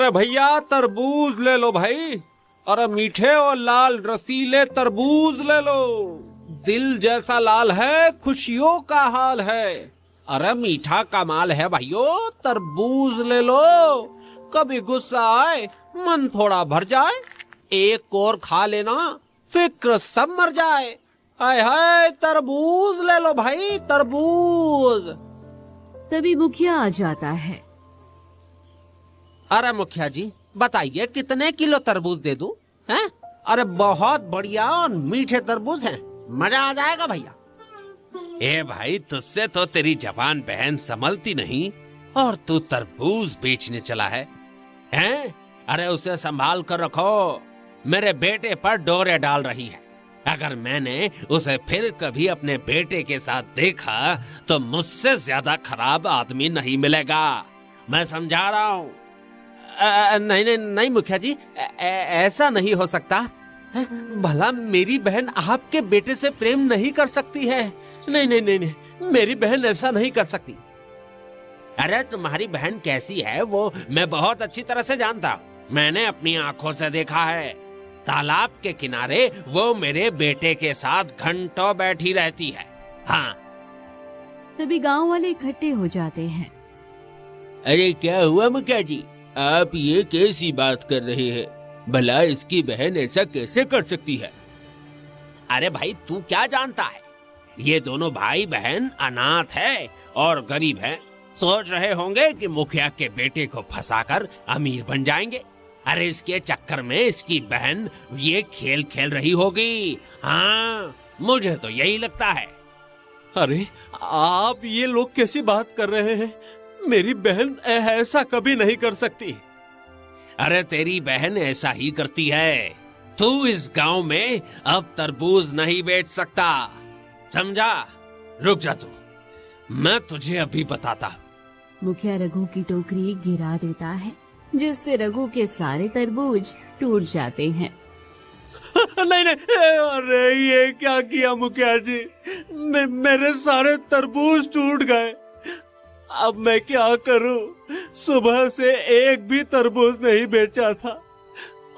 अरे भैया तरबूज ले लो भाई। अरे मीठे और लाल रसीले तरबूज ले लो। दिल जैसा लाल है, खुशियों का हाल है। अरे मीठा कमाल है भाइयों, तरबूज ले लो। कभी गुस्सा आए, मन थोड़ा भर जाए, एक और खा लेना, फिक्र सब मर जाए। हाय हाय तरबूज ले लो भाई, तरबूज। तभी मुखिया आ जाता है। अरे मुखिया जी बताइए कितने किलो तरबूज दे दूं? हैं? अरे बहुत बढ़िया और मीठे तरबूज हैं, मजा आ जाएगा भैया। ए भाई तुझसे तो तेरी जवान बहन संभलती नहीं और तू तरबूज बेचने चला है, हैं? अरे उसे संभाल कर रखो, मेरे बेटे पर डोरे डाल रही है। अगर मैंने उसे फिर कभी अपने बेटे के साथ देखा तो मुझसे ज्यादा खराब आदमी नहीं मिलेगा, मैं समझा रहा हूँ। नहीं नहीं नहीं मुखिया जी, ऐसा नहीं हो सकता। भला मेरी बहन आपके बेटे से प्रेम नहीं कर सकती है? नहीं नहीं नहीं नहीं, मेरी बहन ऐसा नहीं कर सकती। अरे तुम्हारी बहन कैसी है वो मैं बहुत अच्छी तरह से जानता हूँ, मैंने अपनी आंखों से देखा है। तालाब के किनारे वो मेरे बेटे के साथ घंटों बैठी रहती है। हाँ। तभी गांव वाले इकट्ठे हो जाते हैं। अरे क्या हुआ मुखिया जी, आप ये कैसी बात कर रहे हैं? भला इसकी बहन ऐसा कैसे कर सकती है? अरे भाई तू क्या जानता है, ये दोनों भाई बहन अनाथ है और गरीब हैं। सोच रहे होंगे कि मुखिया के बेटे को फंसाकर अमीर बन जाएंगे। अरे इसके चक्कर में इसकी बहन ये खेल खेल रही होगी। हाँ मुझे तो यही लगता है। अरे आप ये लोग कैसी बात कर रहे हैं? मेरी बहन ऐसा कभी नहीं कर सकती। अरे तेरी बहन ऐसा ही करती है। तू इस गांव में अब तरबूज नहीं बेच सकता, समझा? रुक जा तू, मैं तुझे अभी बताता। मुखिया रघु की टोकरी गिरा देता है, जिससे रघु के सारे तरबूज टूट जाते हैं। नहीं नहीं, अरे ये क्या किया मुखिया जी, मेरे सारे तरबूज टूट गए। अब मैं क्या करूं? सुबह से एक भी तरबूज नहीं बेचा था,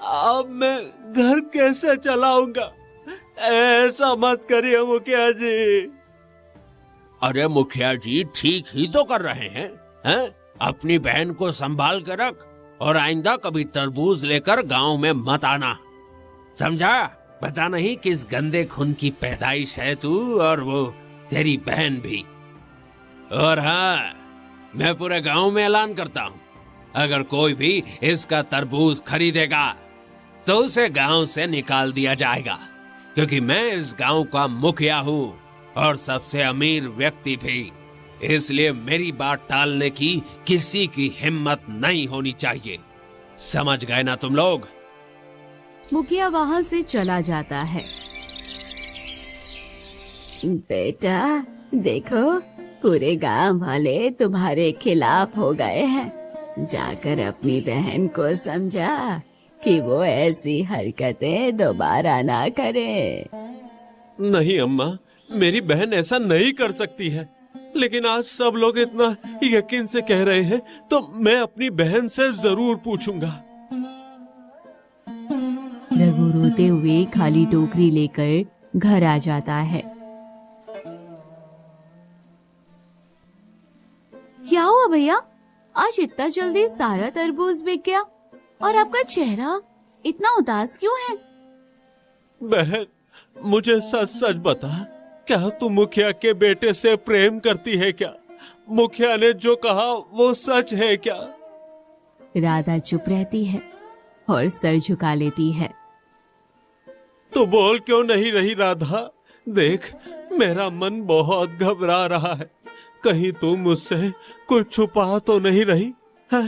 अब मैं घर कैसे चलाऊंगा? ऐसा मत करिए मुखिया जी। अरे मुखिया जी ठीक ही तो कर रहे हैं, हैं? अपनी बहन को संभाल कर रख और आइंदा कभी तरबूज लेकर गांव में मत आना, समझा? पता नहीं किस गंदे खून की पैदाइश है तू और वो तेरी बहन भी। और हाँ, मैं पूरे गांव में ऐलान करता हूँ, अगर कोई भी इसका तरबूज खरीदेगा तो उसे गांव से निकाल दिया जाएगा, क्योंकि मैं इस गांव का मुखिया हूँ और सबसे अमीर व्यक्ति भी। इसलिए मेरी बात टालने की किसी की हिम्मत नहीं होनी चाहिए, समझ गए ना तुम लोग? मुखिया वहाँ से चला जाता है। बेटा देखो, पूरे गांव वाले तुम्हारे खिलाफ हो गए हैं। जाकर अपनी बहन को समझा कि वो ऐसी हरकतें दोबारा ना करे। नहीं अम्मा, मेरी बहन ऐसा नहीं कर सकती है, लेकिन आज सब लोग इतना यकीन से कह रहे हैं तो मैं अपनी बहन से जरूर पूछूंगा। रघु रोते हुए खाली टोकरी लेकर घर आ जाता है। क्या हुआ भैया, आज इतना जल्दी सारा तरबूज बिक गया और आपका चेहरा इतना उदास क्यों है? बहन मुझे सच सच बता, क्या तू मुखिया के बेटे से प्रेम करती है क्या? मुखिया ने जो कहा वो सच है क्या? राधा चुप रहती है और सर झुका लेती है। तो बोल क्यों नहीं रही राधा? देख मेरा मन बहुत घबरा रहा है, कहीं तू मुझसे कुछ छुपा तो नहीं रही है?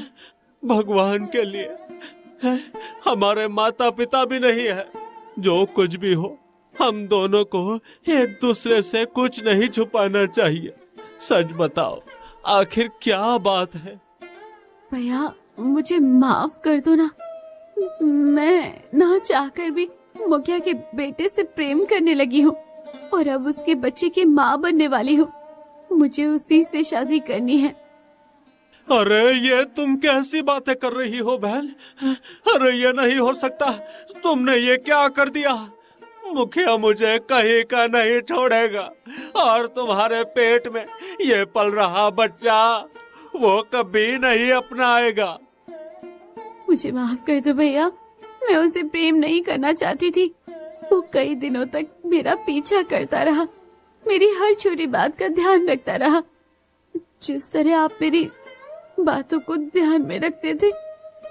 भगवान के लिए है? हमारे माता पिता भी नहीं है, जो कुछ भी हो हम दोनों को एक दूसरे से कुछ नहीं छुपाना चाहिए। सच बताओ आखिर क्या बात है? भैया मुझे माफ कर दो ना, मैं ना चाहकर भी मुखिया के बेटे से प्रेम करने लगी हूँ और अब उसके बच्चे की माँ बनने वाली हूँ। मुझे उसी से शादी करनी है। अरे ये तुम कैसी बातें कर रही हो बहन? अरे ये नहीं हो सकता, तुमने ये क्या कर दिया? मुखिया मुझे कहीं का नहीं छोड़ेगा और तुम्हारे पेट में ये पल रहा बच्चा वो कभी नहीं अपनाएगा। मुझे माफ कर दो भैया, मैं उसे प्रेम नहीं करना चाहती थी। वो कई दिनों तक मेरा पीछा करता रहा, मेरी हर छोटी बात का ध्यान रखता रहा। जिस तरह आप मेरी बातों को ध्यान में रखते थे,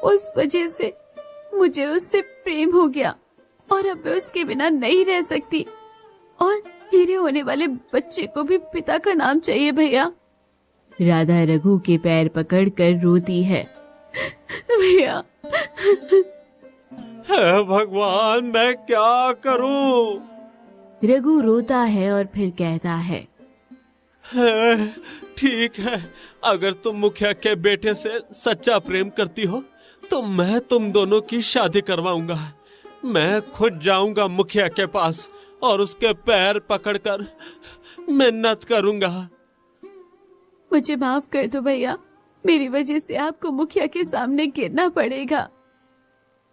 उस वजह से मुझे उससे प्रेम हो गया और अब मैं उसके बिना नहीं रह सकती। और मेरे होने वाले बच्चे को भी पिता का नाम चाहिए भैया। राधा रघु के पैर पकड़कर रोती है। भैया, हे भगवान, मैं क्या करूं? रघु रोता है और फिर कहता है, ठीक है, अगर तुम मुखिया के बेटे से सच्चा प्रेम करती हो तो मैं तुम दोनों की शादी करवाऊंगा। मैं खुद जाऊंगा मुखिया के पास और उसके पैर पकड़कर मिन्नत करूंगा। मुझे माफ कर दो भैया, मेरी वजह से आपको मुखिया के सामने गिरना पड़ेगा।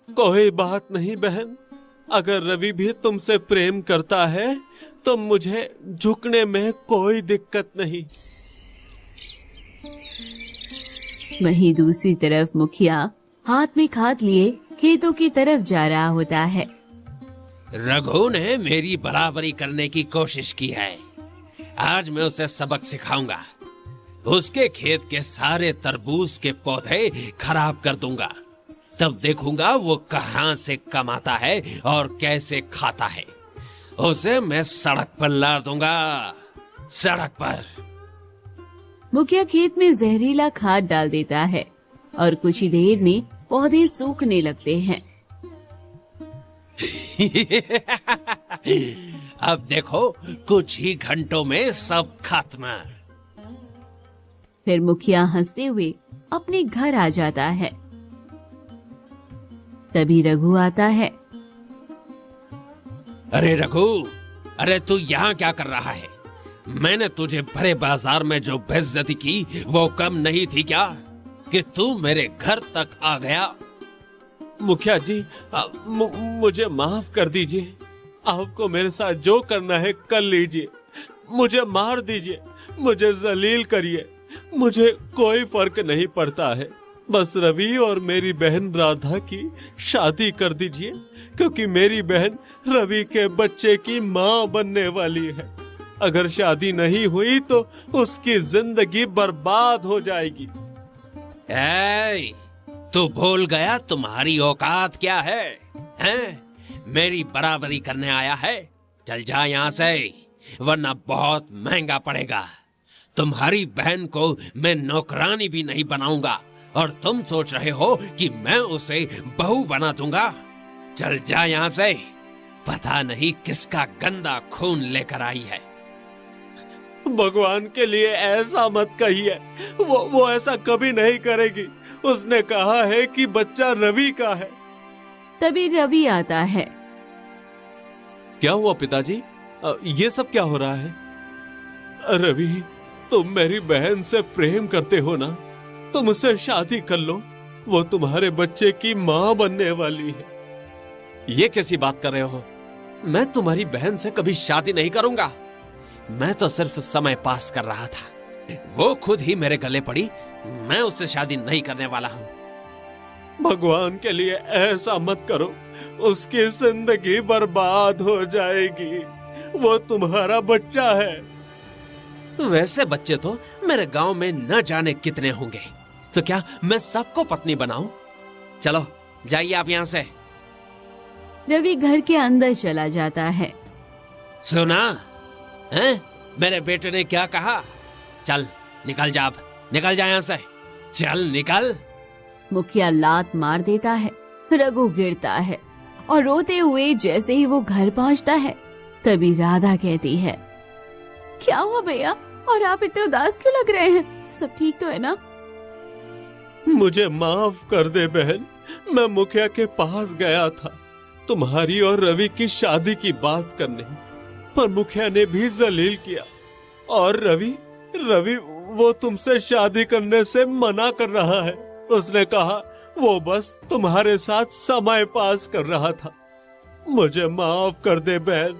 कोई बात नहीं बहन, अगर रवि भी तुमसे प्रेम करता है तो मुझे झुकने में कोई दिक्कत नहीं। वहीं दूसरी तरफ मुखिया हाथ में खाद लिए खेतों की तरफ जा रहा होता है। रघु ने मेरी बराबरी करने की कोशिश की है, आज मैं उसे सबक सिखाऊंगा। उसके खेत के सारे तरबूज के पौधे खराब कर दूंगा, तब देखूंगा वो कहां से कमाता है और कैसे खाता है। उसे मैं सड़क पर ला दूंगा, सड़क पर। मुखिया खेत में जहरीला खाद डाल देता है और कुछ ही देर में पौधे सूखने लगते हैं। अब देखो, कुछ ही घंटों में सब खत्म। फिर मुखिया हंसते हुए अपने घर आ जाता है। तभी रघु आता है। अरे रघु, अरे तू यहाँ क्या कर रहा है? मैंने तुझे भरे बाजार में जो बेइज्जती की वो कम नहीं थी क्या, कि तू मेरे घर तक आ गया? मुखिया जी, मुझे माफ कर दीजिए। आपको मेरे साथ जो करना है कर लीजिए। मुझे मार दीजिए, मुझे जलील करिए, मुझे कोई फर्क नहीं पड़ता है। बस रवि और मेरी बहन राधा की शादी कर दीजिए, क्योंकि मेरी बहन रवि के बच्चे की माँ बनने वाली है। अगर शादी नहीं हुई तो उसकी जिंदगी बर्बाद हो जाएगी। ऐ, तू भूल गया तुम्हारी औकात क्या है? हैं? मेरी बराबरी करने आया है? चल जा यहाँ से, वरना बहुत महंगा पड़ेगा। तुम्हारी बहन को मैं नौकरानी भी नहीं बनाऊंगा और तुम सोच रहे हो कि मैं उसे बहू बना दूंगा। चल जा यहाँ से, पता नहीं किसका गंदा खून लेकर आई है। भगवान के लिए ऐसा मत कहिए, वो ऐसा कभी नहीं करेगी। उसने कहा है कि बच्चा रवि का है। तभी रवि आता है। क्या हुआ पिताजी? ये सब क्या हो रहा है? रवि, तुम मेरी बहन से प्रेम करते हो ना? तुम उससे शादी कर लो, वो तुम्हारे बच्चे की माँ बनने वाली है। ये कैसी बात कर रहे हो? मैं तुम्हारी बहन से कभी शादी नहीं करूंगा। मैं तो सिर्फ समय पास कर रहा था। वो खुद ही मेरे गले पड़ी, मैं उससे शादी नहीं करने वाला हूँ। भगवान के लिए ऐसा मत करो, उसकी जिंदगी बर्बाद हो जाएगी। वो तुम्हारा बच्चा है। वैसे बच्चे तो मेरे गांव में न जाने कितने होंगे, तो क्या मैं सबको पत्नी बनाऊं? चलो जाइए आप यहाँ से। रवि घर के अंदर चला जाता है। सुना हैं? मेरे बेटे ने क्या कहा? चल निकल जा, अब निकल जा यहाँ से, चल निकल। मुखिया लात मार देता है। रघु गिरता है और रोते हुए जैसे ही वो घर पहुंचता है, तभी राधा कहती है, क्या हुआ भैया, और आप इतने उदास क्यों लग रहे हैं? सब ठीक तो है ना? मुझे माफ कर दे बहन, मैं मुखिया के पास गया था तुम्हारी और रवि की शादी की बात करने, पर मुखिया ने भी जलील किया। और रवि वो तुमसे शादी करने से मना कर रहा है। उसने कहा वो बस तुम्हारे साथ समय पास कर रहा था। मुझे माफ कर दे बहन,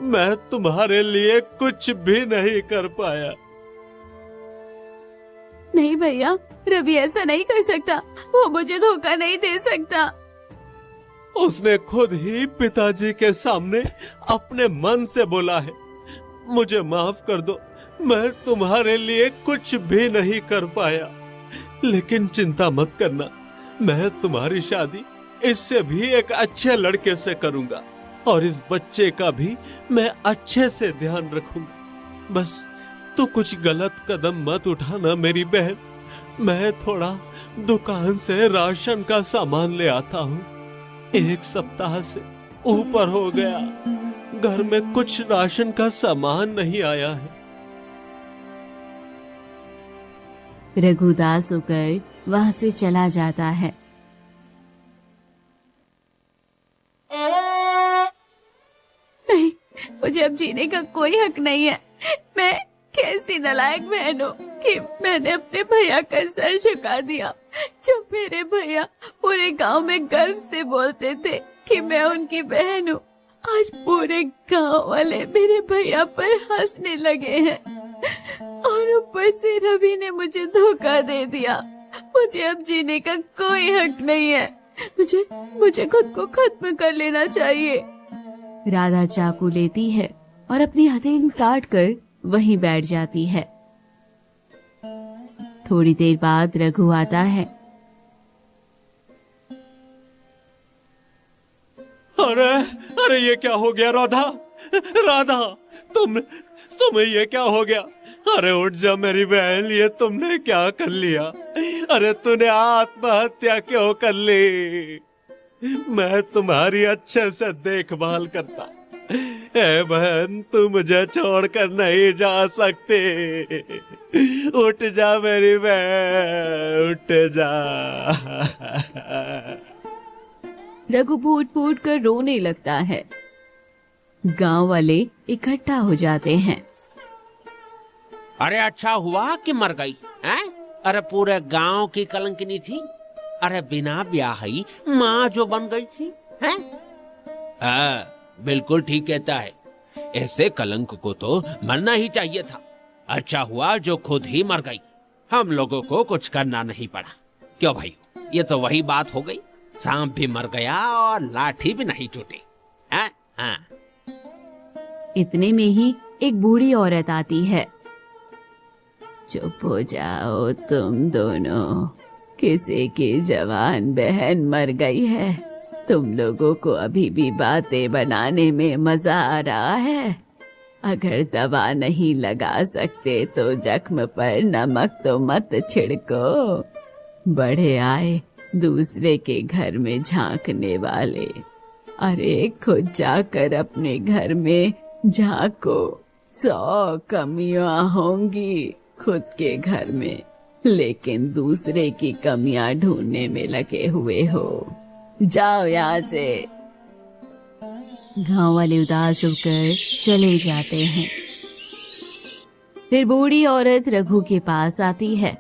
मैं तुम्हारे लिए कुछ भी नहीं कर पाया। नहीं भैया, रवि ऐसा नहीं कर सकता, वो मुझे धोखा नहीं दे सकता। उसने खुद ही पिताजी के सामने अपने मन से बोला है। मुझे माफ कर दो, मैं तुम्हारे लिए कुछ भी नहीं कर पाया। लेकिन चिंता मत करना, मैं तुम्हारी शादी इससे भी एक अच्छे लड़के से करूंगा और इस बच्चे का भी मैं अच्छे से ध्यान रखूंगा। बस तू कुछ गलत कदम मत उठाना मेरी बहन। मैं थोड़ा दुकान से राशन का सामान ले आता हूँ। 1 सप्ताह से ऊपर हो गया, घर में कुछ राशन का सामान नहीं आया है। रघु उदास होकर वहां से चला जाता है। नहीं, मुझे अब जीने का कोई हक नहीं है। मैं कैसी नालायक बहन हूँ कि मैंने अपने भैया का सर झुका दिया। जो मेरे भैया पूरे गांव में गर्व से बोलते थे कि मैं उनकी बहन हूँ, आज पूरे गांव वाले मेरे भैया पर हंसने लगे हैं। और ऊपर से रवि ने मुझे धोखा दे दिया। मुझे अब जीने का कोई हक नहीं है। मुझे खुद को खत्म कर लेना चाहिए। राधा चाकू लेती है और अपनी हथेली काट कर वहीं बैठ जाती है। थोड़ी देर बाद रघु आता है। अरे अरे ये क्या हो गया राधा? राधा, तुम्हें ये क्या हो गया? अरे उठ जा मेरी बहन, ये तुमने क्या कर लिया? अरे तूने आत्महत्या क्यों कर ली? मैं तुम्हारी अच्छे से देखभाल करता। ए बहन, तू मुझे छोड़कर नहीं जा सकती। उठ जा मेरी बहन, उठ जा। रघु फूट फूट कर रोने लगता है। गांव वाले इकट्ठा हो जाते हैं। अरे अच्छा हुआ कि मर गई हैं? अरे पूरे गांव की कलंकिनी थी। अरे बिना ब्याही माँ जो बन गई थी हैं? बिल्कुल ठीक कहता है। ऐसे कलंक को तो मरना ही चाहिए था। अच्छा हुआ जो खुद ही मर गई। हम लोगों को कुछ करना नहीं पड़ा। क्यों भाई, ये तो वही बात हो गई। सांप भी मर गया और लाठी भी नहीं टूटी। हाँ। इतने में ही एक बूढ़ी औरत आती है। चुप हो जाओ तुम दोनों, किसी की जवान बहन मर गई है। तुम लोगों को अभी भी बातें बनाने में मजा आ रहा है। अगर दवा नहीं लगा सकते तो जख्म पर नमक तो मत छिड़को। बड़े आए दूसरे के घर में झांकने वाले। अरे खुद जाकर अपने घर में झांको। 100 कमियां होंगी खुद के घर में, लेकिन दूसरे की कमियां ढूंढने में लगे हुए हो। जाओ यहाँ से। गांव वाले उदास होकर चले जाते हैं। फिर बूढ़ी औरत रघु के पास आती है।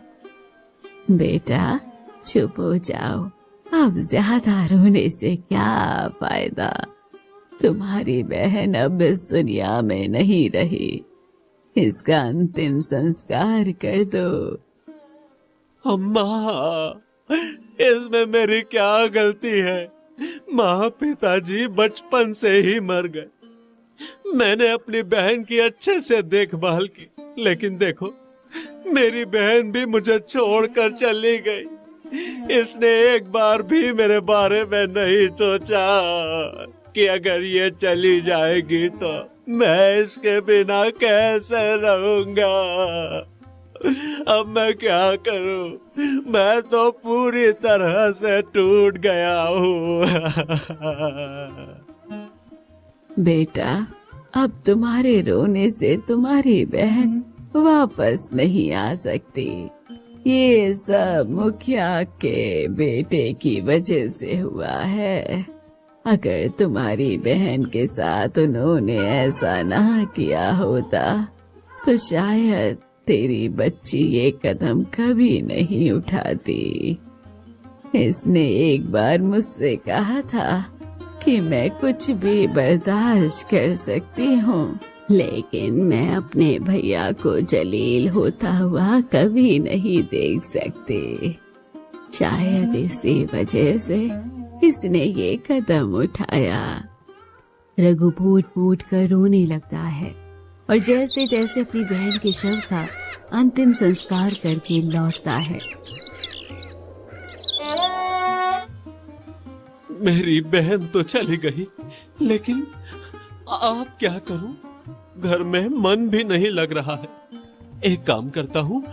बेटा चुप हो जाओ, अब ज्यादा रोने से क्या फायदा। तुम्हारी बहन अब इस दुनिया में नहीं रही। इसका अंतिम संस्कार कर दो। अम्मा, इसमें मेरी क्या गलती है? माँ पिताजी बचपन से ही मर गए। मैंने अपनी बहन की अच्छे से देखभाल की, लेकिन देखो मेरी बहन भी मुझे छोड़कर चली गई। इसने एक बार भी मेरे बारे में नहीं सोचा कि अगर ये चली जाएगी तो मैं इसके बिना कैसे रहूंगा। अब मैं क्या करूं? मैं तो पूरी तरह से टूट गया हूँ। बेटा, अब तुम्हारे रोने से तुम्हारी बहन वापस नहीं आ सकती। ये सब मुखिया के बेटे की वजह से हुआ है। अगर तुम्हारी बहन के साथ उन्होंने ऐसा ना किया होता तो शायद तेरी बच्ची ये कदम कभी नहीं उठाती। इसने एक बार मुझसे कहा था कि मैं कुछ भी बर्दाश्त कर सकती हूँ, लेकिन मैं अपने भैया को जलील होता हुआ कभी नहीं देख सकती। शायद इसी वजह से इसने ये कदम उठाया। रघु फूट फूट कर रोने लगता है और जैसे तैसे अपनी बहन के शव का अंतिम संस्कार करके लौटता है। मेरी बहन तो चली गई, लेकिन अब क्या करूं? घर में मन भी नहीं लग रहा है। एक काम करता हूँ,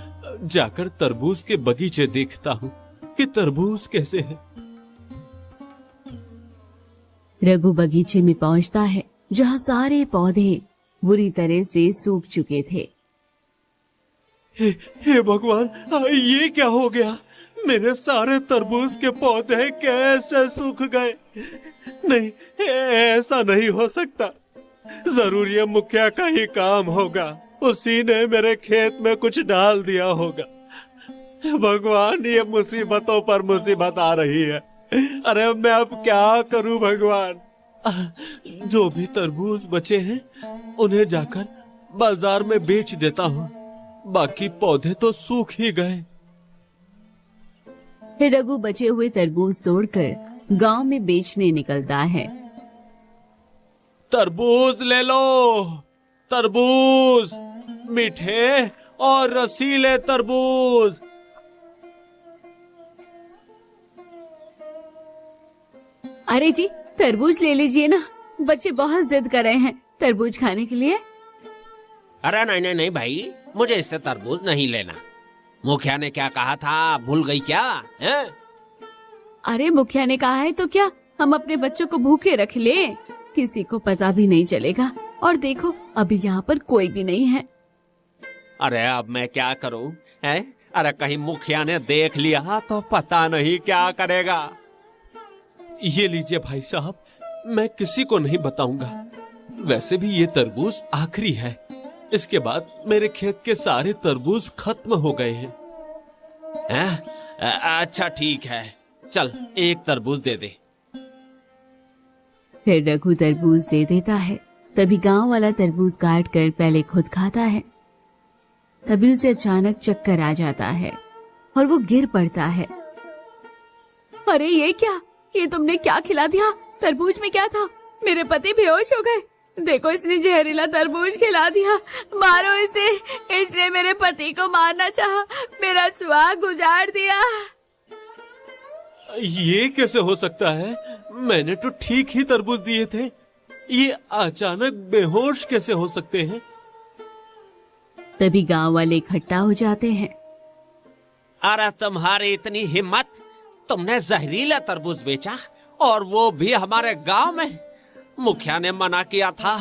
जाकर तरबूज के बगीचे देखता हूँ कि तरबूज कैसे है। रघु बगीचे में पहुंचता है जहाँ सारे पौधे बुरी तरह से सूख चुके थे। हे भगवान, ये क्या हो गया? मेरे सारे तरबूज के पौधे कैसे सूख गए? नहीं, ऐसा नहीं हो सकता। जरूर ये मुखिया का ही काम होगा। उसी ने मेरे खेत में कुछ डाल दिया होगा। भगवान, ये मुसीबतों पर मुसीबत आ रही है। अरे मैं अब क्या करूं भगवान? जो भी तरबूज बचे हैं उन्हें जाकर बाजार में बेच देता हूँ। बाकी पौधे तो सूख ही गए। रघु बचे हुए तरबूज तोड़कर गांव में बेचने निकलता है। तरबूज ले लो, तरबूज, मीठे और रसीले तरबूज। अरे जी, तरबूज ले लीजिए ना, बच्चे बहुत जिद कर रहे हैं तरबूज खाने के लिए। अरे नहीं नहीं नहीं भाई, मुझे इससे तरबूज नहीं लेना। मुखिया ने क्या कहा था, भूल गई क्या है? अरे मुखिया ने कहा है तो क्या, हम अपने बच्चों को भूखे रख ले, किसी को पता भी नहीं चलेगा। और देखो अभी यहाँ पर कोई भी नहीं है। अरे अब मैं क्या करूं? है? अरे कहीं मुखिया ने देख लिया तो पता नहीं क्या करेगा। ये लीजिए भाई साहब, मैं किसी को नहीं बताऊंगा। वैसे भी ये तरबूज आखिरी है। इसके बाद मेरे खेत के सारे तरबूज खत्म हो गए हैं। अच्छा ठीक है, चल एक तरबूज दे दे। फिर रघु तरबूज दे देता है। तभी गांव वाला तरबूज काट कर पहले खुद खाता है। तभी उसे अचानक चक्कर आ जाता है और वो गिर पड़ता है। अरे ये क्या, ये तुमने क्या खिला दिया? तरबूज में क्या था? मेरे पति बेहोश हो गए। देखो इसने जहरीला तरबूज खिला दिया, मारो इसे। इसने मेरे पति को मारना चाहा, मेरा सुहाग उजाड़ दिया। ये कैसे हो सकता है? मैंने तो ठीक ही तरबूज दिए थे। ये अचानक बेहोश कैसे हो सकते हैं? तभी गांव वाले इकट्ठा हो जाते हैं। अरे तुम्हारी इतनी हिम्मत, तुमने जहरीला तरबूज बेचा, और वो भी हमारे गांव में? मुखिया ने मना किया था,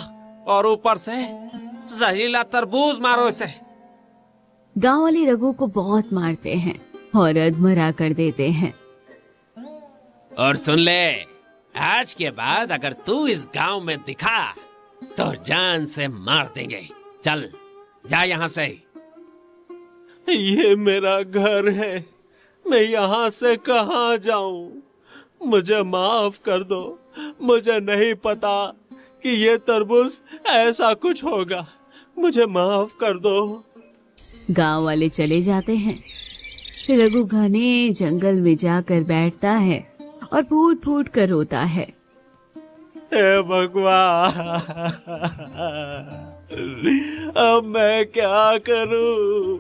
और ऊपर से जहरीला तरबूज, मारो इसे। गांव वाले रघु को बहुत मारते हैं और अधमरा कर देते हैं। और सुन ले, आज के बाद अगर तू इस गांव में दिखा तो जान से मार देंगे। चल जा यहाँ से। ये मेरा घर है, मैं यहाँ से कहाँ जाऊं? मुझे माफ कर दो। मुझे नहीं पता कि ये तरबूज ऐसा कुछ होगा। मुझे माफ कर दो। गांव वाले चले जाते हैं। रघु घने जंगल में जाकर बैठता है और फूट फूट कर रोता है। हे भगवान, अब मैं क्या करूं?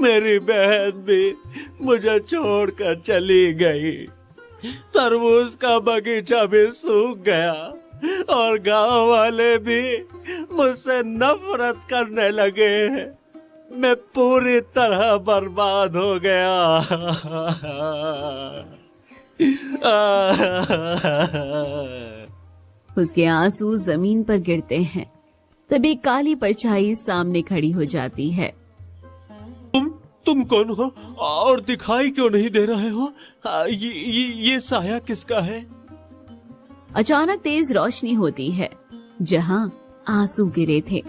मेरी बहन भी मुझे छोड़कर चली गई। तरबूज का बगीचा भी सूख गया और गांव वाले भी मुझसे नफरत करने लगे हैं। मैं पूरी तरह बर्बाद हो गया। उसके आंसू जमीन पर गिरते हैं। तभी काली परछाई सामने खड़ी हो जाती है। तुम कौन हो और दिखाई क्यों नहीं दे रहे हो? ये साया किसका है? अचानक तेज रोशनी होती है। जहां आंसू गिरे थे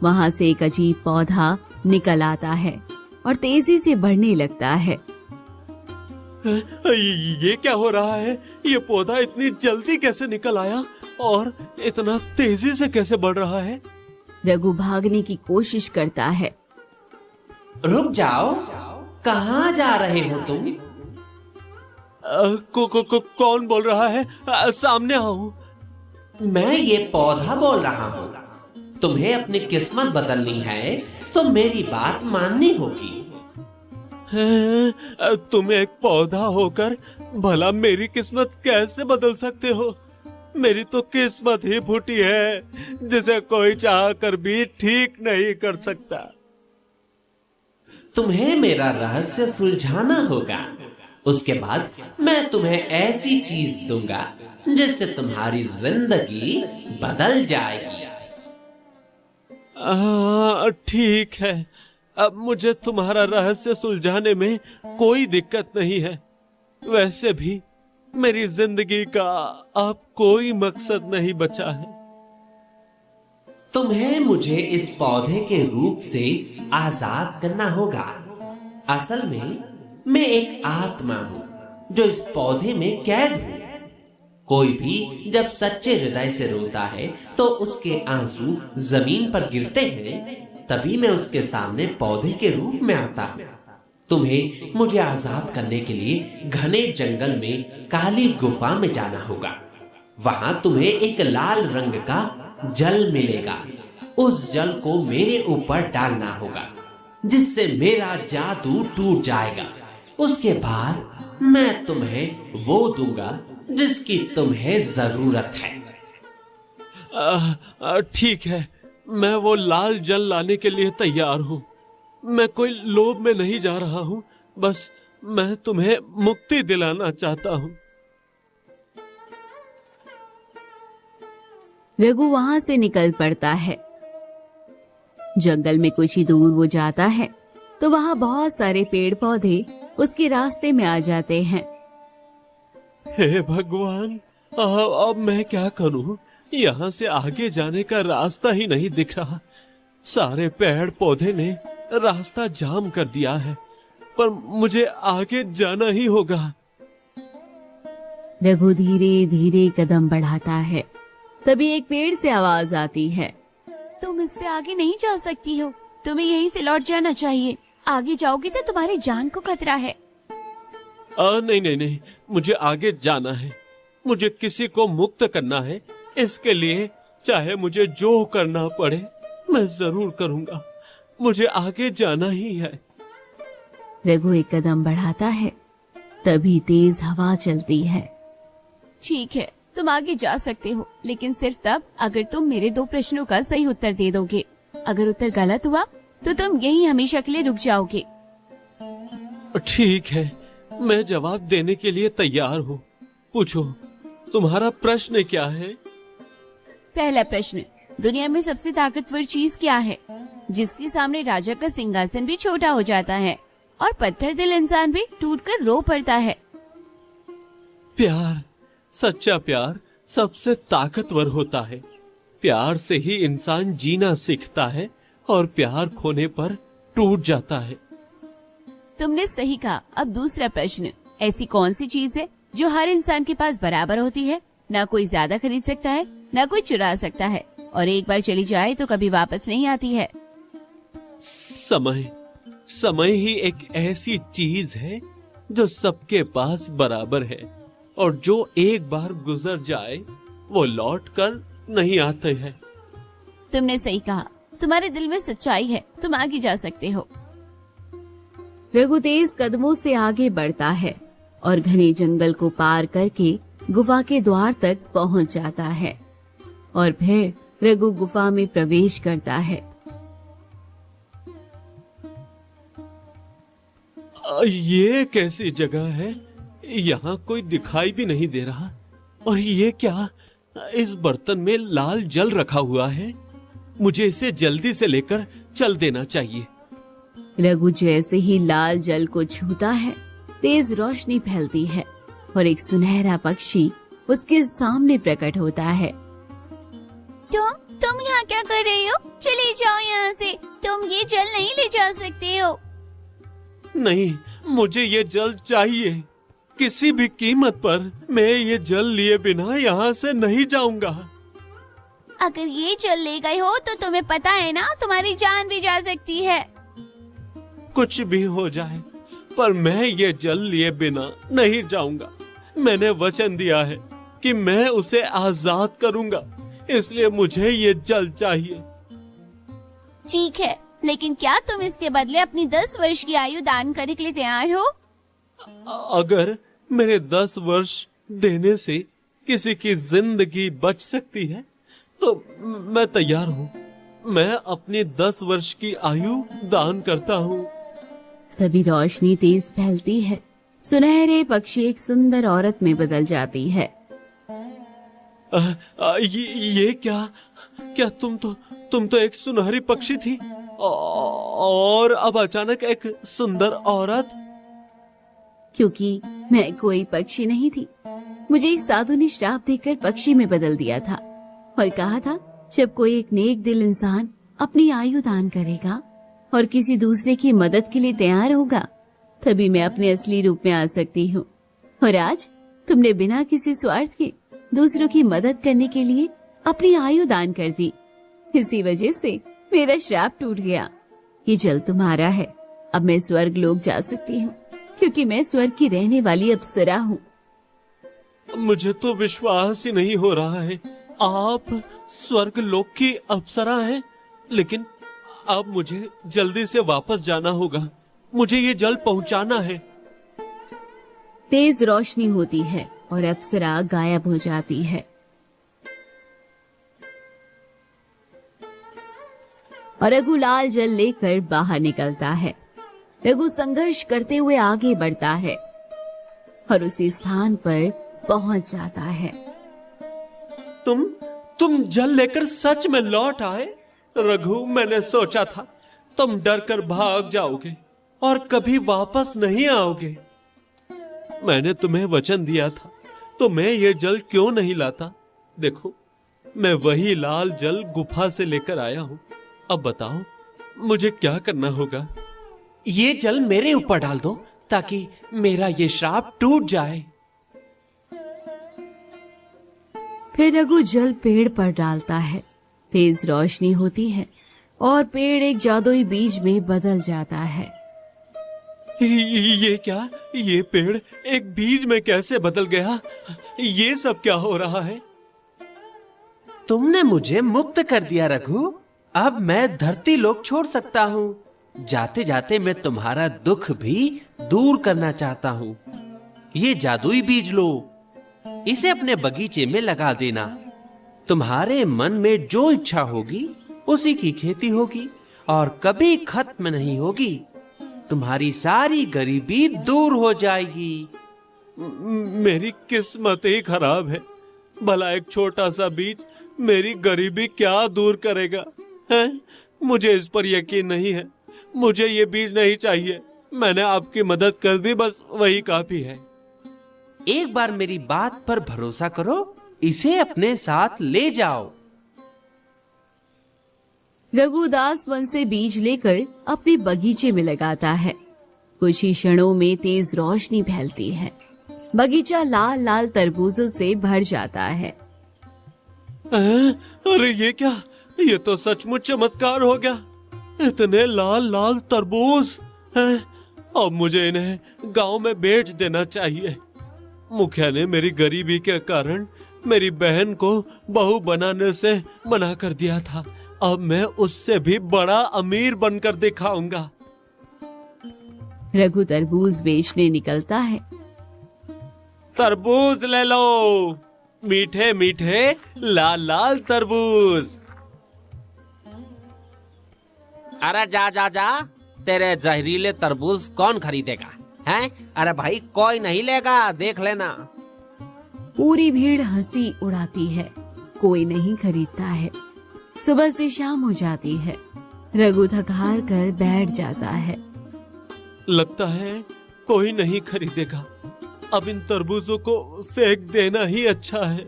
वहाँ से एक अजीब पौधा निकल आता है और तेजी से बढ़ने लगता है। ये क्या हो रहा है? ये पौधा इतनी जल्दी कैसे निकल आया और इतना तेजी से कैसे बढ़ रहा है? रघु भागने की कोशिश करता है। रुक जाओ, कहाँ जा रहे हो तुम? कौन बोल रहा है? सामने आओ। मैं ये पौधा बोल रहा हूँ। तुम्हें अपनी किस्मत बदलनी है तो मेरी बात माननी होगी। तुम एक पौधा होकर भला मेरी किस्मत कैसे बदल सकते हो? मेरी तो किस्मत ही फूटी है जिसे कोई चाह कर भी ठीक नहीं कर सकता। तुम्हें मेरा रहस्य सुलझाना होगा। उसके बाद मैं तुम्हें ऐसी चीज दूंगा जिससे तुम्हारी जिंदगी बदल जाएगी। ठीक है, अब मुझे तुम्हारा रहस्य सुलझाने में कोई दिक्कत नहीं है। वैसे भी मेरी जिंदगी का अब कोई मकसद नहीं बचा है। तुम्हें मुझे इस पौधे के रूप से आजाद करना होगा। असल में मैं एक आत्मा हूँ जो इस पौधे में कैद हूँ। कोई भी जब सच्चे हृदय से रोता है तो उसके आंसू जमीन पर गिरते हैं, तभी मैं उसके सामने पौधे के रूप में आता हूँ। तुम्हें मुझे आजाद करने के लिए घने जंगल में काली गुफा में जाना होगा। वहां तुम्हें एक लाल रंग का जल मिलेगा। उस जल को मेरे ऊपर डालना होगा जिससे मेरा जादू टूट जाएगा। उसके बाद मैं तुम्हें वो दूंगा जिसकी तुम्हें जरूरत है। ठीक है, मैं वो लाल जल लाने के लिए तैयार हूँ। मैं कोई लोभ में नहीं जा रहा हूँ, बस मैं तुम्हें मुक्ति दिलाना चाहता हूँ। रघु वहां से निकल पड़ता है। जंगल में कुछ ही दूर वो जाता है तो वहां बहुत सारे पेड़ पौधे उसके रास्ते में आ जाते हैं। हे भगवान, अब मैं क्या करूं? यहाँ से आगे जाने का रास्ता ही नहीं दिख रहा। सारे पेड़ पौधे ने रास्ता जाम कर दिया है, पर मुझे आगे जाना ही होगा। रघु धीरे धीरे कदम बढ़ाता है। तभी एक पेड़ से आवाज आती है, तुम इससे आगे नहीं जा सकती हो, तुम्हें यहीं से लौट जाना चाहिए। आगे जाओगी तो तुम्हारी जान को खतरा है। नहीं नहीं नहीं, मुझे आगे जाना है। मुझे किसी को मुक्त करना है। इसके लिए चाहे मुझे जो करना पड़े मैं जरूर करूंगा। मुझे आगे जाना ही है। रघु एक कदम बढ़ाता है। तभी तेज हवा चलती है। ठीक है, तुम आगे जा सकते हो, लेकिन सिर्फ तब अगर तुम मेरे 2 प्रश्नों का सही उत्तर दे दोगे। अगर उत्तर गलत हुआ तो तुम यहीं हमेशा के लिए रुक जाओगे। ठीक है, मैं जवाब देने के लिए तैयार हूँ। पूछो, तुम्हारा प्रश्न क्या है? पहला प्रश्न, दुनिया में सबसे ताकतवर चीज क्या है जिसके सामने राजा का सिंहासन भी छोटा हो जाता है और पत्थर दिल इंसान भी टूटकर रो पड़ता है? प्यार। सच्चा प्यार सबसे ताकतवर होता है। प्यार से ही इंसान जीना सीखता है और प्यार खोने पर टूट जाता है। तुमने सही कहा। अब दूसरा प्रश्न, ऐसी कौन सी चीज है जो हर इंसान के पास बराबर होती है? ना कोई ज्यादा खरीद सकता है, ना कोई चुरा सकता है, और एक बार चली जाए तो कभी वापस नहीं आती है। समय। समय ही एक ऐसी चीज है जो सबके पास बराबर है, और जो एक बार गुजर जाए वो लौट कर नहीं आते हैं। तुमने सही कहा। तुम्हारे दिल में सच्चाई है, तुम आगे जा सकते हो। रघु तेज कदमों से आगे बढ़ता है और घने जंगल को पार करके गुफा के द्वार तक पहुंच जाता है और फिर रघु गुफा में प्रवेश करता है। ये कैसी जगह है? यहाँ कोई दिखाई भी नहीं दे रहा। और ये क्या? इस बर्तन में लाल जल रखा हुआ है। मुझे इसे जल्दी से लेकर चल देना चाहिए। रघु जैसे ही लाल जल को छूता है, तेज रोशनी फैलती है और एक सुनहरा पक्षी उसके सामने प्रकट होता है। तुम यहाँ क्या कर रही हो? चले जाओ यहाँ से, तुम ये जल नहीं ले जा सकते हो। नहीं, मुझे ये जल चाहिए। किसी भी कीमत पर मैं ये जल लिए बिना यहाँ से नहीं जाऊंगा। अगर ये जल ले गए हो तो तुम्हें पता है ना, तुम्हारी जान भी जा सकती है। कुछ भी हो जाए, पर मैं ये जल लिए बिना नहीं जाऊंगा। मैंने वचन दिया है कि मैं उसे आजाद करूंगा, इसलिए मुझे ये जल चाहिए। ठीक है, लेकिन क्या तुम इसके बदले अपनी 10 वर्ष की आयु दान करने के लिए तैयार हो? अगर मेरे 10 वर्ष देने से किसी की जिंदगी बच सकती है तो मैं तैयार हूँ। मैं अपनी 10 वर्ष की आयु दान करता हूँ। तभी रोशनी तेज फैलती है। सुनहरे पक्षी एक सुंदर औरत में बदल जाती है। ये क्या तुम तो एक सुनहरी पक्षी थी और अब अचानक एक सुंदर औरत। क्योंकि मैं कोई पक्षी नहीं थी, मुझे एक साधु ने श्राप देकर पक्षी में बदल दिया था और कहा था जब कोई एक नेक दिल इंसान अपनी आयु दान करेगा और किसी दूसरे की मदद के लिए तैयार होगा तभी मैं अपने असली रूप में आ सकती हूँ। और आज तुमने बिना किसी स्वार्थ के दूसरों की मदद करने के लिए अपनी आयु दान कर दी। इसी वजह से मेरा श्राप टूट गया। ये जल तुम्हारा है। अब मैं स्वर्ग लोक जा सकती हूँ क्योंकि मैं स्वर्ग की रहने वाली अप्सरा हूँ। मुझे तो विश्वास ही नहीं हो रहा है, आप स्वर्ग लोक की अप्सरा हैं। लेकिन अब मुझे जल्दी से वापस जाना होगा, मुझे ये जल पहुंचाना है। तेज रोशनी होती है और अप्सरा गायब हो जाती है और रघु लाल जल लेकर बाहर निकलता है। रघु संघर्ष करते हुए आगे बढ़ता है और उसी स्थान पर पहुंच जाता है। तुम जल लेकर सच में लौट आए? रघु, मैंने सोचा था तुम डर कर भाग जाओगे और कभी वापस नहीं आओगे। मैंने तुम्हें वचन दिया था तो मैं ये जल क्यों नहीं लाता। देखो, मैं वही लाल जल गुफा से लेकर आया हूँ। अब बताओ मुझे क्या करना होगा। ये जल मेरे ऊपर डाल दो ताकि मेरा ये श्राप टूट जाए। फिर रघु जल पेड़ पर डालता है। तेज रोशनी होती है और पेड़ एक जादुई बीज में बदल जाता है। ये क्या? ये पेड़ एक बीज में कैसे बदल गया? ये सब क्या हो रहा है? तुमने मुझे मुक्त कर दिया रघु। अब मैं धरती लोक छोड़ सकता हूँ। जाते जाते मैं तुम्हारा दुख भी दूर करना चाहता हूँ। ये जादुई बीज लो, इसे अपने बगीचे में लगा देना। तुम्हारे मन में जो इच्छा होगी उसी की खेती होगी और कभी खत्म नहीं होगी। तुम्हारी सारी गरीबी दूर हो जाएगी। मेरी किस्मत ही खराब है। भला एक छोटा सा बीज मेरी गरीबी क्या दूर करेगा है? मुझे इस पर यकीन नहीं है। मुझे ये बीज नहीं चाहिए। मैंने आपकी मदद कर दी, बस वही काफी है। एक बार मेरी बात पर भरोसा करो, इसे अपने साथ ले जाओ। रघुदास वन से बीज लेकर अपने बगीचे में लगाता है। कुछ ही क्षणों में तेज रोशनी फैलती है। बगीचा लाल लाल तरबूजों से भर जाता है। अरे ये क्या? ये तो सचमुच चमत्कार हो गया। इतने लाल लाल तरबूज हैं। अब मुझे इन्हें गांव में बेच देना चाहिए। मुखिया ने मेरी गरीबी के कारण मेरी बहन को बहू बनाने से मना कर दिया था। अब मैं उससे भी बड़ा अमीर बनकर दिखाऊंगा। रघु तरबूज बेचने निकलता है। तरबूज ले लो, मीठे मीठे लाल लाल तरबूज। अरे जा जा जा, तेरे जहरीले तरबूज कौन खरीदेगा हैं? अरे भाई कोई नहीं लेगा, देख लेना। पूरी भीड़ हंसी उड़ाती है। कोई नहीं खरीदता है। सुबह से शाम हो जाती है। रघु थक हार कर बैठ जाता है। लगता है कोई नहीं खरीदेगा। अब इन तरबूजों को फेंक देना ही अच्छा है।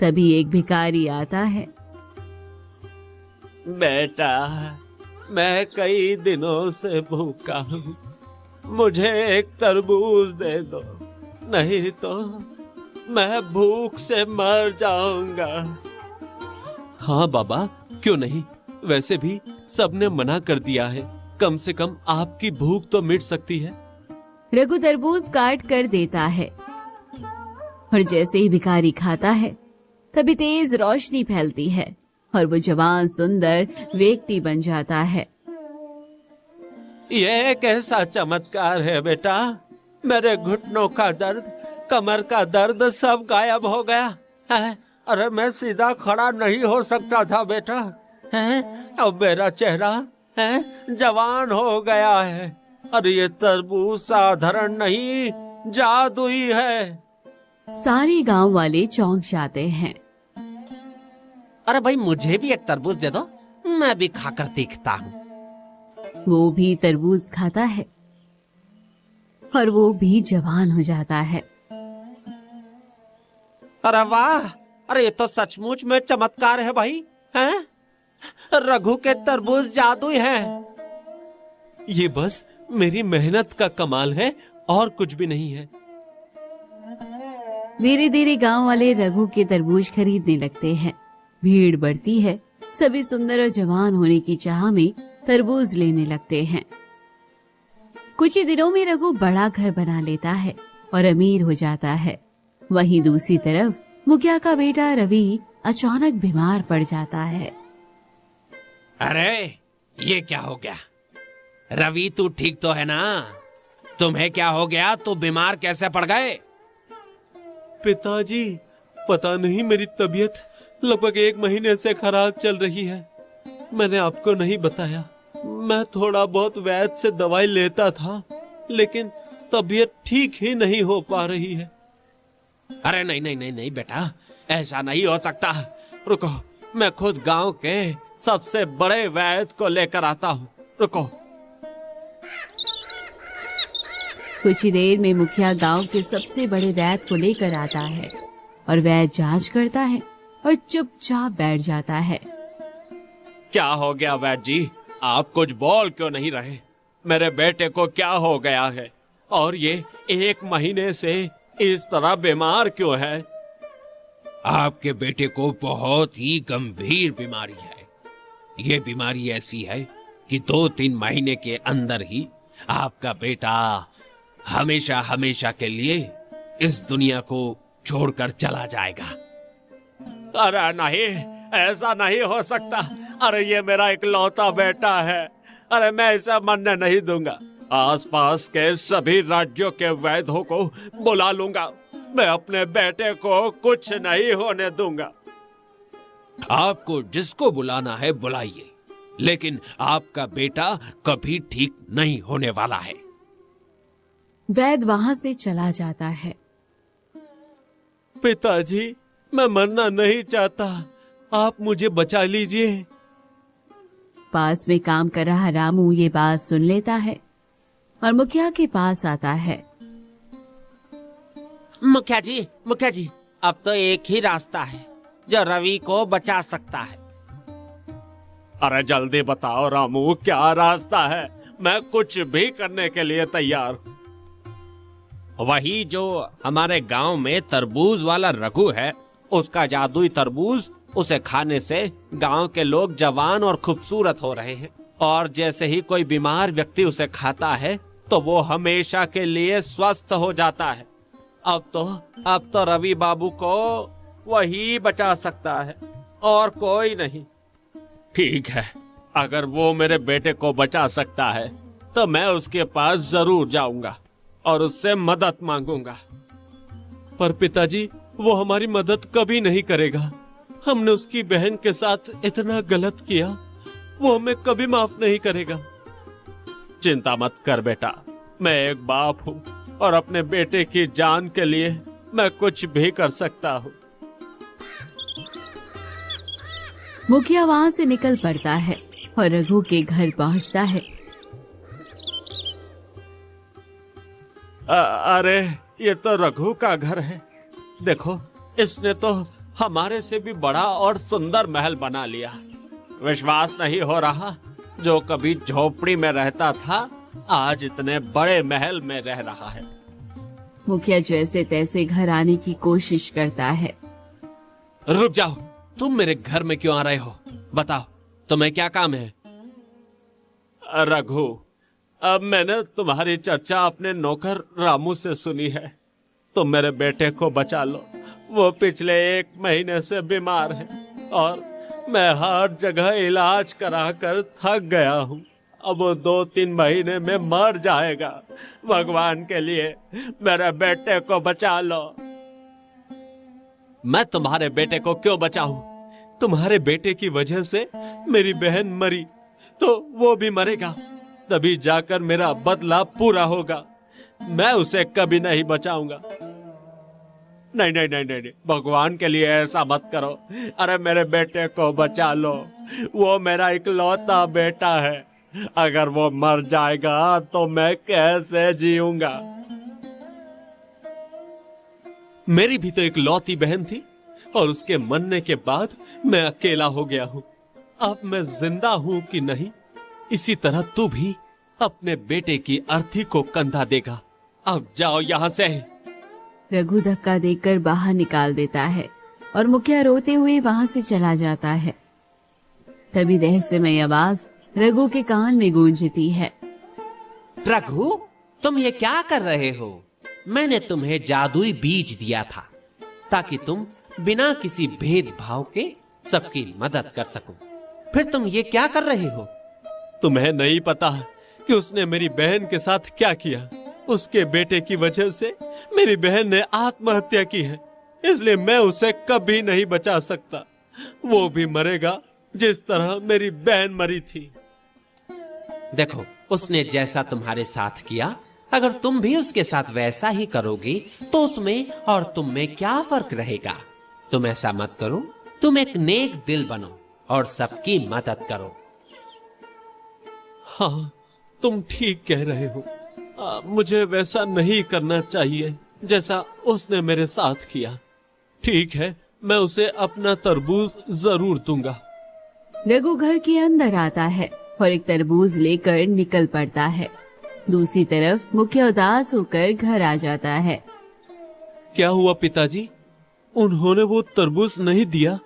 तभी एक भिखारी आता है। बेटा, मैं कई दिनों से भूखा हूँ, मुझे एक तरबूज दे दो, नहीं तो मैं भूख से मर जाऊंगा। हाँ बाबा, क्यों नहीं, वैसे भी सबने मना कर दिया है, कम से कम आपकी भूख तो मिट सकती है। रघु तरबूज काट कर देता है और जैसे ही भिखारी खाता है तभी तेज रोशनी फैलती है और वो जवान सुंदर व्यक्ति बन जाता है। ये कैसा चमत्कार है बेटा, मेरे घुटनों का दर्द, कमर का दर्द सब गायब हो गया है। अरे मैं सीधा खड़ा नहीं हो सकता था बेटा, है अब मेरा चेहरा है जवान हो गया है। अरे ये तरबूज साधारण नहीं, जादुई है। सारे गांव वाले चौंक जाते हैं। अरे भाई मुझे भी एक तरबूज दे दो, मैं भी खाकर देखता हूँ। वो भी तरबूज खाता है और वो भी जवान हो जाता है। अरे वाह, अरे ये तो सचमुच में चमत्कार है भाई, हैं? रघु के तरबूज जादुई हैं। ये बस मेरी मेहनत का कमाल है और कुछ भी नहीं है। धीरे धीरे गांव वाले रघु के तरबूज खरीदने लगते हैं। भीड़ बढ़ती है, सभी सुंदर और जवान होने की चाह में तरबूज लेने लगते हैं। कुछ ही दिनों में रघु बड़ा घर बना लेता है और अमीर हो जाता है। वहीं दूसरी तरफ मुखिया का बेटा रवि अचानक बीमार पड़ जाता है। अरे ये क्या हो गया? रवि तू ठीक तो है ना? तुम्हें क्या हो गया? तू बीमार कैसे पड़ गए? पिताजी, पता नहीं, मेरी तबीयत लगभग 1 महीने से खराब चल रही है। मैंने आपको नहीं बताया, मैं थोड़ा बहुत वैद्य से दवाई लेता था, लेकिन तबीयत ठीक ही नहीं हो पा रही है। अरे नहीं नहीं नहीं नहीं बेटा, ऐसा नहीं हो सकता। रुको, मैं खुद गांव के सबसे बड़े वैद्य को लेकर आता हूँ, रुको। कुछ ही देर में मुखिया गांव के सबसे बड़े वैद्य को लेकर आता है और वैद्य जांच करता है और चुपचाप बैठ जाता है। क्या हो गया वैद्य जी, आप कुछ बोल क्यों नहीं रहे? मेरे बेटे को क्या हो गया है और ये 1 महीने से इस तरह बीमार क्यों है? आपके बेटे को बहुत ही गंभीर बीमारी है। ये बीमारी ऐसी है कि 2-3 महीने के अंदर ही आपका बेटा हमेशा हमेशा के लिए इस दुनिया को छोड़कर चला जाएगा। अरे नहीं, ऐसा नहीं हो सकता। अरे ये मेरा इकलौता बेटा है, अरे मैं ऐसा मरने नहीं दूंगा। आसपास के सभी राज्यों के वैद्यों को बुला लूंगा, मैं अपने बेटे को कुछ नहीं होने दूंगा। आपको जिसको बुलाना है बुलाइए, लेकिन आपका बेटा कभी ठीक नहीं होने वाला है। वैद्य वहां से चला जाता है। पिताजी, मैं मरना नहीं चाहता, आप मुझे बचा लीजिए। पास में काम कर रहा रामू ये बात सुन लेता है और मुखिया के पास आता है। मुखिया जी, अब तो एक ही रास्ता है जो रवि को बचा सकता है। अरे जल्दी बताओ रामू, क्या रास्ता है? मैं कुछ भी करने के लिए तैयार हूँ। वही जो हमारे गांव में तरबूज वाला रघु है, उसका जादुई तरबूज, उसे खाने से गांव के लोग जवान और खूबसूरत हो रहे हैं, और जैसे ही कोई बीमार व्यक्ति उसे खाता है तो वो हमेशा के लिए स्वस्थ हो जाता है। अब तो रवि बाबू को वही बचा सकता है और कोई नहीं। ठीक है, अगर वो मेरे बेटे को बचा सकता है तो मैं उसके पास जरूर जाऊंगा और उससे मदद मांगूंगा। पर पिताजी, वो हमारी मदद कभी नहीं करेगा। हमने उसकी बहन के साथ इतना गलत किया, वो हमें कभी माफ नहीं करेगा। चिंता मत कर बेटा, मैं एक बाप हूँ और अपने बेटे की जान के लिए मैं कुछ भी कर सकता हूँ। मुखिया वहां से निकल पड़ता है और रघु के घर पहुंचता है। अरे ये तो रघु का घर है। देखो, इसने तो हमारे से भी बड़ा और सुंदर महल बना लिया। विश्वास नहीं हो रहा, जो कभी झोपड़ी में रहता था आज इतने बड़े महल में रह रहा है। मुखिया जैसे तैसे घर आने की कोशिश करता है। रुक जाओ, तुम मेरे घर में क्यों आ रहे हो? बताओ, तुम्हें क्या काम है? रघु, अब मैंने तुम्हारी चर्चा अपने नौकर रामू से सुनी है। तुम मेरे बेटे को बचा लो, वो पिछले 1 महीने से बीमार है और मैं हर जगह इलाज कराकर थक गया हूँ। अब वो 2-3 महीने में मर जाएगा। भगवान के लिए मेरे बेटे को बचा लो। मैं तुम्हारे बेटे को क्यों बचाऊं? तुम्हारे बेटे की वजह से मेरी बहन मरी तो वो भी मरेगा, तभी जाकर मेरा बदला पूरा होगा। मैं उसे कभी नहीं बचाऊंगा। नहीं नहीं नहीं नहीं, भगवान के लिए ऐसा मत करो। अरे मेरे बेटे को बचा लो, वो मेरा इकलौता बेटा है। अगर वो मर जाएगा तो मैं कैसे जीऊंगा? मेरी भी तो एक लौती बहन थी और उसके मरने के बाद मैं अकेला हो गया हूँ। अब मैं जिंदा हूँ कि नहीं, इसी तरह तू भी अपने बेटे की अर्थी को कंधा देगा। अब जाओ यहाँ से। रघु धक्का देकर बाहर निकाल देता है और मुखिया रोते हुए वहां से चला जाता है। तभी रहस्यमय आवाज रघु के कान में गूंजती है। रघु, तुम ये क्या कर रहे हो? मैंने तुम्हें जादुई बीज दिया था ताकि तुम बिना किसी भेदभाव के सबकी मदद कर सको। फिर तुम ये क्या कर रहे हो? तुम्हें नहीं पता कि उसने मेरी बहन के साथ क्या किया। उसके बेटे की वजह से मेरी बहन ने आत्महत्या की है, इसलिए मैं उसे कभी नहीं बचा सकता। वो भी मरेगा जिस तरह मेरी बहन मरी थी। देखो, उसने जैसा तुम्हारे साथ किया, अगर तुम भी उसके साथ वैसा ही करोगे तो उसमें और तुम में क्या फर्क रहेगा? तुम ऐसा मत करो, तुम एक नेक दिल बनो और सबकी मदद करो। हाँ, तुम ठीक कह रहे हो। मुझे वैसा नहीं करना चाहिए जैसा उसने मेरे साथ किया। ठीक है, मैं उसे अपना तरबूज जरूर दूंगा। रघु घर के अंदर आता है और एक तरबूज लेकर निकल पड़ता है। दूसरी तरफ मुखिया उदास होकर घर आ जाता है। क्या हुआ पिताजी? उन्होंने वो तरबूज नहीं दिया?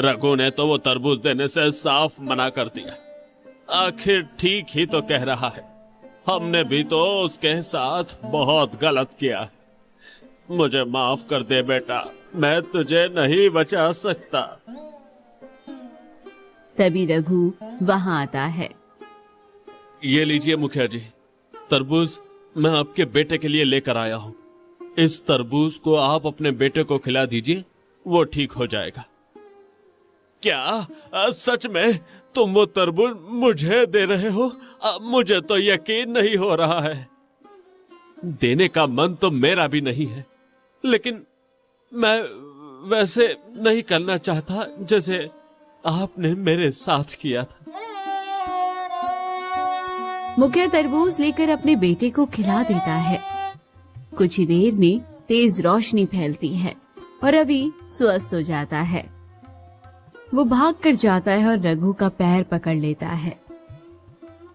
रघु ने तो वो तरबूज देने से साफ मना कर दिया। आखिर ठीक ही तो कह रहा है। हमने भी तो उसके साथ बहुत गलत किया। मुझे माफ कर दे बेटा, मैं तुझे नहीं बचा सकता। तभी रघु वहां आता है। ये लीजिए मुखिया जी, तरबूज मैं आपके बेटे के लिए लेकर आया हूँ। इस तरबूज को आप अपने बेटे को खिला दीजिए, वो ठीक हो जाएगा। क्या सच में तुम वो तरबूज मुझे दे रहे हो? मुझे तो यकीन नहीं हो रहा है। देने का मन तो मेरा भी नहीं है, लेकिन मैं वैसे नहीं करना चाहता जैसे आपने मेरे साथ किया था। मुखिया तरबूज लेकर अपने बेटे को खिला देता है। कुछ ही देर में तेज रोशनी फैलती है और रवि स्वस्थ हो जाता है। वो भाग कर जाता है और रघु का पैर पकड़ लेता है।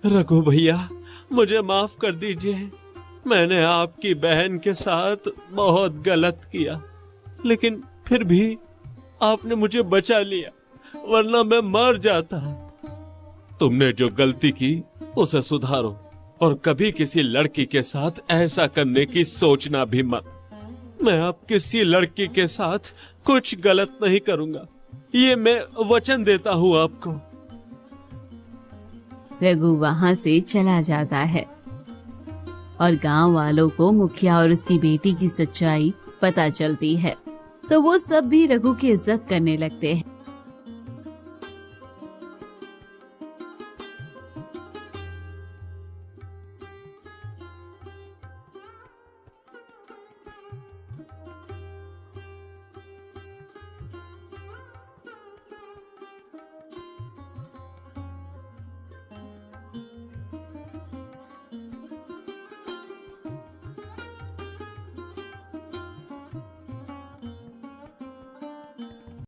रघु भैया, मुझे माफ कर दीजिए। मैंने आपकी बहन के साथ बहुत गलत किया, लेकिन फिर भी आपने मुझे बचा लिया, वरना मैं मर जाता। तुमने जो गलती की उसे सुधारो और कभी किसी लड़की के साथ ऐसा करने की सोचना भी मत। मैं अब किसी लड़की के साथ कुछ गलत नहीं करूंगा, ये मैं वचन देता हूँ आपको। रघु वहां से चला जाता है और गांव वालों को मुखिया और उसकी बेटी की सच्चाई पता चलती है, तो वो सब भी रघु की इज्जत करने लगते हैं।